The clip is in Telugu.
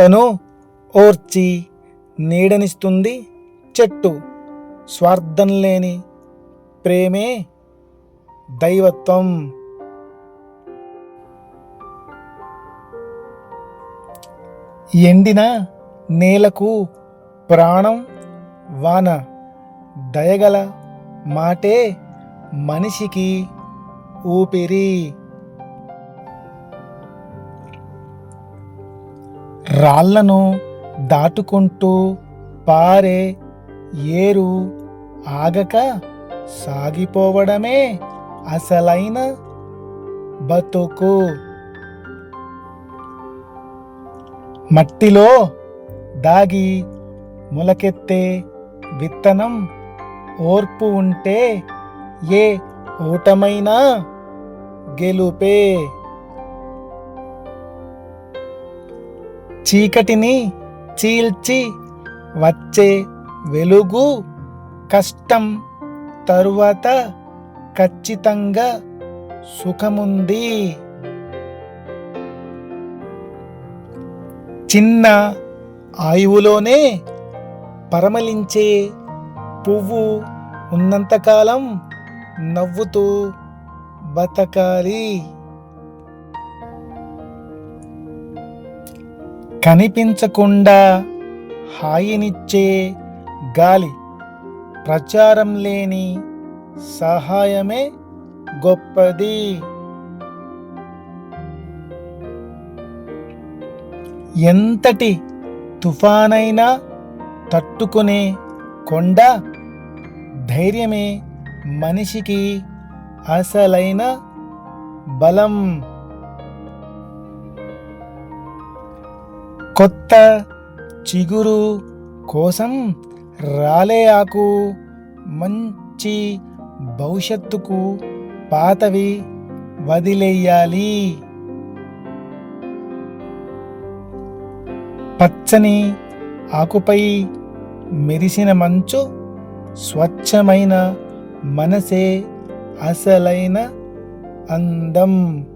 ఎంతనో ఓర్చి నీడనిస్తుంది చెట్టు. స్వార్థం లేని ప్రేమే దైవత్వం. ఎండిన నేలకు ప్రాణం వాన. దయగల మాటే మనిషికి ఊపిరి. రాళ్లను దాటుకుంటూ పారే ఏరు ఆగక సాగిపోవడమే అసలైన బతుకు. మట్టిలో దాగి మొలకెత్తే విత్తనం ఓర్పు ఉంటే ఏ ఓటమైనా గెలుపే. చీకటిని చీల్చి వచ్చే వెలుగు కష్టం తరువాత ఖచ్చితంగా సుఖముంది. చిన్న ఆయువులోనే పరమలించే పువ్వు ఉన్నంతకాలం నవ్వుతూ బతకాలి. కనిపించకుండా హాయినిచ్చే గాలి, ప్రచారం లేని సహాయమే గొప్పది. ఎంతటి తుఫానైనా తట్టుకునే కొండ, ధైర్యమే మనిషికి అసలైన బలం. కొత్త చిగురు కోసం రాలే ఆకు, మంచి భవిష్యత్తుకు పాతవి వదిలేయాలి. పచ్చని ఆకుపై మెరిసిన మంచు, స్వచ్ఛమైన మనసే అసలైన అందం.